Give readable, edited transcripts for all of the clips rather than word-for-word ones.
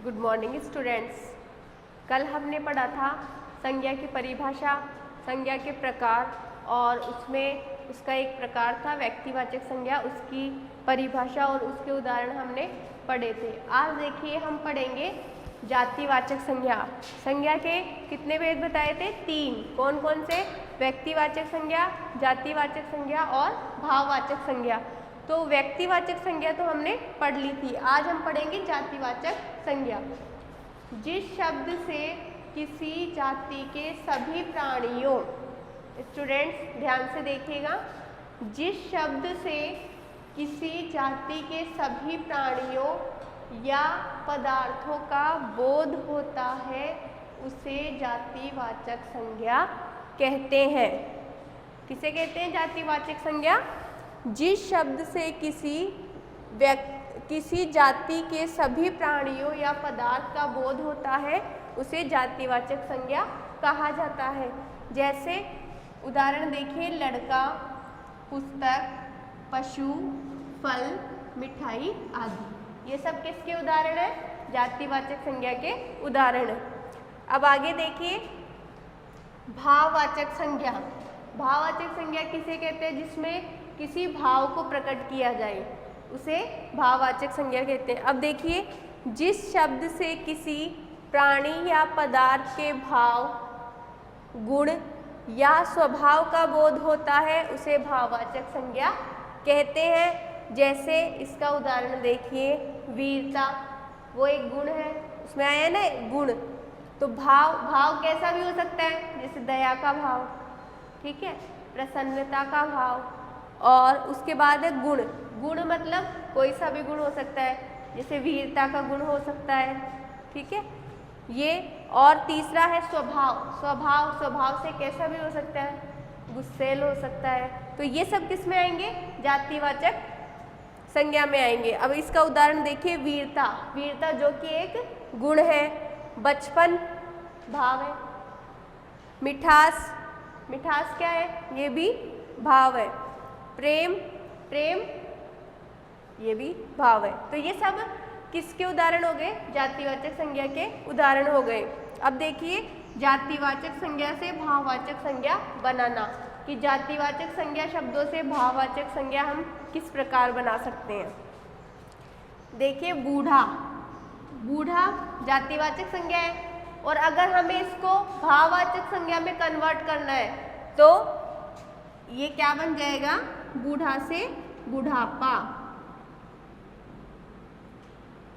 Good morning students. कल हमने पढ़ा था संज्ञा की परिभाषा, संज्ञा के प्रकार और उसमें उसका एक प्रकार था व्यक्तिवाचक संज्ञा, उसकी परिभाषा और उसके उदाहरण हमने पढ़े थे। आज देखिए हम पढ़ेंगे जातिवाचक संज्ञा। संज्ञा के कितने भेद बताए थे? 3। कौन कौन से? व्यक्तिवाचक संज्ञा, जातिवाचक संज्ञा और भाववाचक संज्ञा। तो व्यक्तिवाचक संज्ञा तो हमने पढ़ ली थी, आज हम पढ़ेंगे जातिवाचक संज्ञा। जिस शब्द से किसी जाति के सभी प्राणियों, स्टूडेंट्स ध्यान से देखिएगा, जिस शब्द से किसी जाति के सभी प्राणियों या पदार्थों का बोध होता है उसे जातिवाचक संज्ञा कहते हैं। किसे कहते हैं जातिवाचक संज्ञा? जिस शब्द से किसी जाति के सभी प्राणियों या पदार्थ का बोध होता है उसे जातिवाचक संज्ञा कहा जाता है। जैसे उदाहरण देखिए, लड़का, पुस्तक, पशु, फल, मिठाई आदि। ये सब किसके उदाहरण है? जातिवाचक संज्ञा के उदाहरण है। अब आगे देखिए भाववाचक संज्ञा। भाववाचक संज्ञा किसे कहते हैं? जिसमें किसी भाव को प्रकट किया जाए उसे भाववाचक संज्ञा कहते हैं। अब देखिए, जिस शब्द से किसी प्राणी या पदार्थ के भाव, गुण या स्वभाव का बोध होता है उसे भाववाचक संज्ञा कहते हैं। जैसे इसका उदाहरण देखिए, वीरता, वो एक गुण है, उसमें आया ना गुण। तो भाव कैसा भी हो सकता है, जैसे दया का भाव, ठीक है, प्रसन्नता का भाव, और उसके बाद है गुण। गुण मतलब कोई सा भी गुण हो सकता है, जैसे वीरता का गुण हो सकता है, ठीक है ये। और तीसरा है स्वभाव। स्वभाव से कैसा भी हो सकता है, गुस्सैल हो सकता है। तो ये सब किस में आएंगे? जातिवाचक संज्ञा में आएंगे। अब इसका उदाहरण देखिए, वीरता जो कि एक गुण है, बचपन भाव है, मिठास क्या है? ये भी भाव है, प्रेम ये भी भाव है। तो ये सब किसके उदाहरण हो गए? जातिवाचक संज्ञा के उदाहरण हो गए। अब देखिए जातिवाचक संज्ञा से भाववाचक संज्ञा बनाना, कि जातिवाचक संज्ञा शब्दों से भाववाचक संज्ञा हम किस प्रकार बना सकते हैं। देखिए बूढ़ा जातिवाचक संज्ञा है, और अगर हमें इसको भाववाचक संज्ञा में कन्वर्ट करना है तो ये क्या बन जाएगा? बूढ़ा से बुढ़ापा।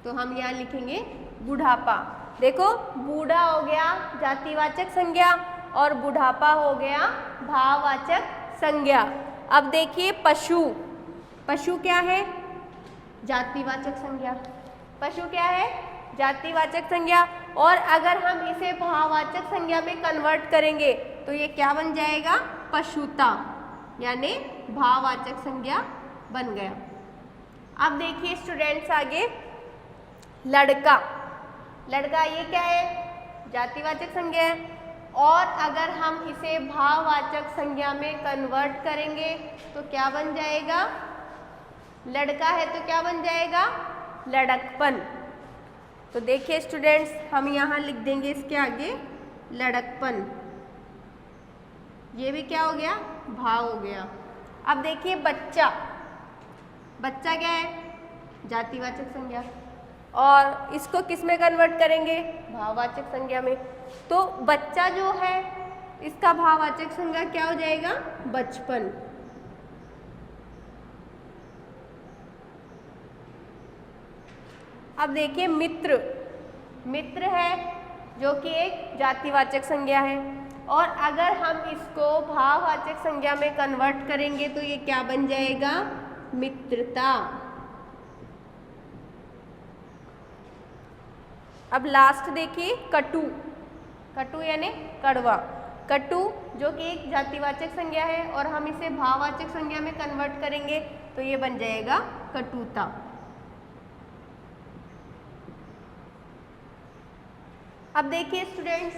तो हम यहाँ लिखेंगे बुढ़ापा। देखो, बूढ़ा हो गया जातिवाचक संज्ञा और बुढ़ापा हो गया भाववाचक संज्ञा। अब देखिए पशु क्या है? जातिवाचक संज्ञा। पशु क्या है? जातिवाचक संज्ञा। और अगर हम इसे भाववाचक संज्ञा में कन्वर्ट करेंगे तो ये क्या बन जाएगा? पशुता, यानी भाववाचक संज्ञा बन गया। अब देखिए स्टूडेंट्स आगे, लड़का ये क्या है? जातिवाचक संज्ञा है। और अगर हम इसे भाववाचक संज्ञा में कन्वर्ट करेंगे तो क्या बन जाएगा? लड़का है तो क्या बन जाएगा? लड़कपन। तो देखिए स्टूडेंट्स, हम यहाँ लिख देंगे इसके आगे लड़कपन। ये भी क्या हो गया? भाव हो गया। अब देखिए बच्चा क्या है? जातिवाचक संज्ञा। और इसको किस में कन्वर्ट करेंगे? भाववाचक संज्ञा में। तो बच्चा जो है इसका भाववाचक संज्ञा क्या हो जाएगा? बचपन। अब देखिए मित्र है जो कि एक जातिवाचक संज्ञा है, और अगर हम इसको भाववाचक संज्ञा में कन्वर्ट करेंगे तो ये क्या बन जाएगा? मित्रता। अब लास्ट देखिए कटु यानी कड़वा। कटु जो कि एक जातिवाचक संज्ञा है और हम इसे भाववाचक संज्ञा में कन्वर्ट करेंगे तो ये बन जाएगा कटुता। अब देखिए स्टूडेंट्स,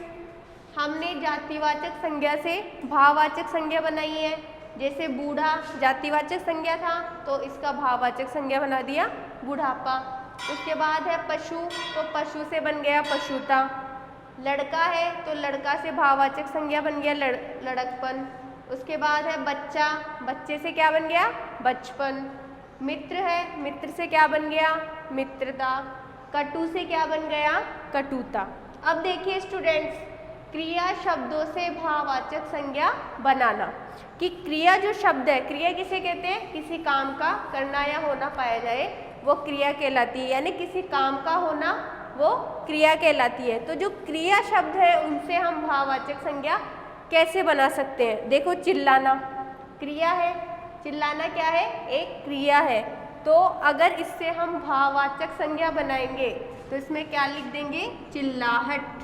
हमने जातिवाचक संज्ञा से भाववाचक संज्ञा बनाई है। जैसे बूढ़ा जातिवाचक संज्ञा था तो इसका भाववाचक संज्ञा बना दिया बुढ़ापा। उसके बाद है पशु, तो पशु से बन गया पशुता। लड़का है तो लड़का से भाववाचक संज्ञा बन गया लड़कपन। उसके बाद है बच्चा, बच्चे से क्या बन गया बचपन। मित्र है, मित्र से क्या बन गया मित्रता। कटु से क्या बन गया कटुता। अब देखिए स्टूडेंट्स, क्रिया शब्दों से भाववाचक संज्ञा बनाना, कि क्रिया जो शब्द है, क्रिया किसे कहते हैं, किसी काम का करना या होना पाया जाए वो क्रिया कहलाती है, यानी किसी काम का होना वो क्रिया कहलाती है। तो जो क्रिया शब्द है उनसे हम भाववाचक संज्ञा कैसे बना सकते हैं। देखो चिल्लाना क्रिया है, चिल्लाना क्या है एक क्रिया है। तो अगर इससे हम भाववाचक संज्ञा बनाएंगे तो इसमें क्या लिख देंगे चिल्लाहट।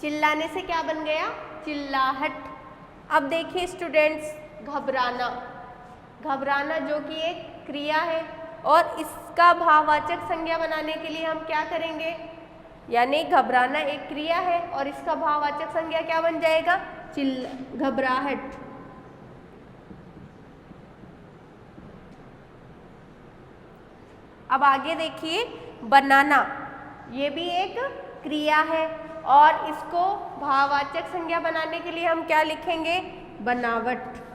चिल्लाने से क्या बन गया चिल्लाहट। अब देखिए स्टूडेंट्स, घबराना, घबराना जो कि एक क्रिया है और इसका भाववाचक संज्ञा बनाने के लिए हम क्या करेंगे, यानी घबराना एक क्रिया है और इसका भाववाचक संज्ञा क्या बन जाएगा घबराहट। अब आगे देखिए बनाना, ये भी एक क्रिया है और इसको भाववाचक संज्ञा बनाने के लिए हम क्या लिखेंगे बनावट।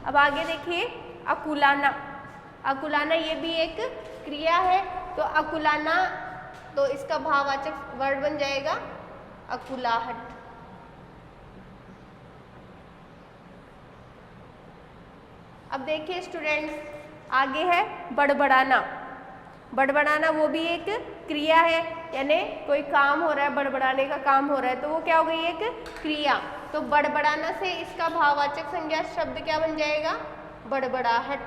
अब आगे देखिए अकुलाना, अकुलाना ये भी एक क्रिया है। तो अकुलाना, तो इसका भाववाचक वर्ड बन जाएगा अकुलाहट। अब देखिए स्टूडेंट्स, आगे है बड़बड़ाना। बड़बड़ाना वो भी एक क्रिया है, यानी कोई काम हो रहा है, बड़बड़ाने का काम हो रहा है, तो वो क्या हो गई एक क्रिया। तो बड़बड़ाना से इसका भाववाचक संज्ञा शब्द क्या बन जाएगा बड़बड़ाहट।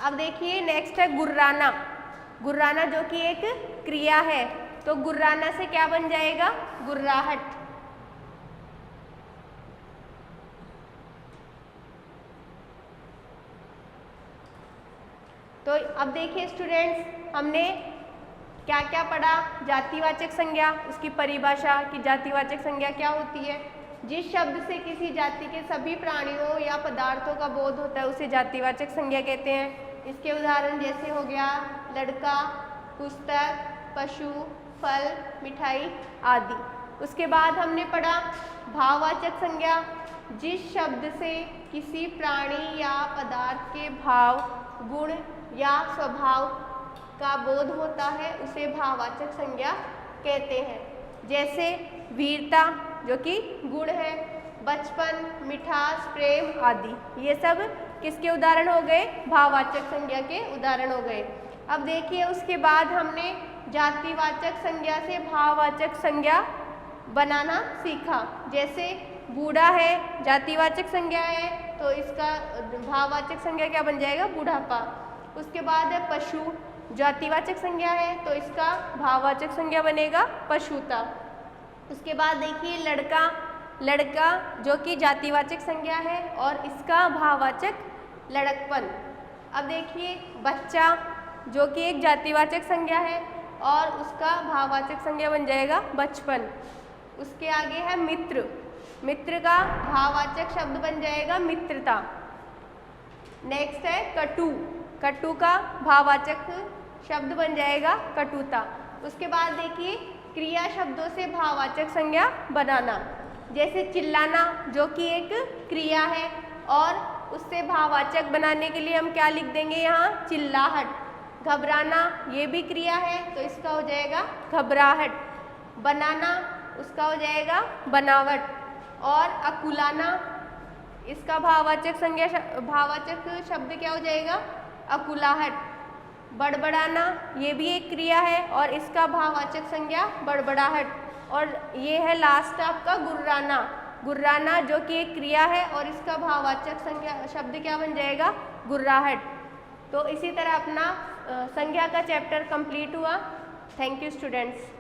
अब देखिए नेक्स्ट है गुर्राना। गुर्राना जो कि एक क्रिया है, तो गुर्राना से क्या बन जाएगा गुर्राहट। तो अब देखिए स्टूडेंट्स, हमने क्या क्या पढ़ा, जातिवाचक संज्ञा, उसकी परिभाषा कि जातिवाचक संज्ञा क्या होती है। जिस शब्द से किसी जाति के सभी प्राणियों या पदार्थों का बोध होता है उसे जातिवाचक संज्ञा कहते हैं। इसके उदाहरण जैसे हो गया लड़का, पुस्तक, पशु, फल, मिठाई आदि। उसके बाद हमने पढ़ा भाववाचक संज्ञा, जिस शब्द से किसी प्राणी या पदार्थ के भाव, गुण या स्वभाव का बोध होता है उसे भाववाचक संज्ञा कहते हैं। जैसे वीरता जो कि गुण है, बचपन, मिठास, प्रेम आदि, ये सब किसके उदाहरण हो गए भाववाचक संज्ञा के उदाहरण हो गए। अब देखिए उसके बाद हमने जातिवाचक संज्ञा से भाववाचक संज्ञा बनाना सीखा। जैसे बूढ़ा है जातिवाचक संज्ञा है, तो इसका भाववाचक संज्ञा क्या बन जाएगा बूढ़ापा। उसके बाद है पशु, जातिवाचक संज्ञा है तो इसका भाववाचक संज्ञा बनेगा पशुता। उसके बाद देखिए लड़का, लड़का जो कि जातिवाचक संज्ञा है और इसका भाववाचक लड़कपन। अब देखिए बच्चा जो कि एक जातिवाचक संज्ञा है और उसका भाववाचक संज्ञा बन जाएगा बचपन। उसके आगे है मित्र, मित्र का भाववाचक शब्द बन जाएगा मित्रता। नेक्स्ट है कटु, कटु का भाववाचक शब्द बन जाएगा कटुता। उसके बाद देखिए क्रिया शब्दों से भाववाचक संज्ञा बनाना। जैसे चिल्लाना जो कि एक क्रिया है और उससे भाववाचक बनाने के लिए हम क्या लिख देंगे यहाँ चिल्लाहट। घबराना ये भी क्रिया है तो इसका हो जाएगा घबराहट। बनाना उसका हो जाएगा बनावट। और अकुलाना इसका भाववाचक संज्ञा भाववाचक शब्द क्या हो जाएगा अकुलाहट। बड़बड़ाना ये भी एक क्रिया है और इसका भाववाचक संज्ञा बड़बड़ाहट। और ये है लास्ट आपका गुर्राना, गुर्राना जो कि एक क्रिया है और इसका भाववाचक संज्ञा शब्द क्या बन जाएगा गुर्राहट। तो इसी तरह अपना संज्ञा का चैप्टर कंप्लीट हुआ। Thank you students.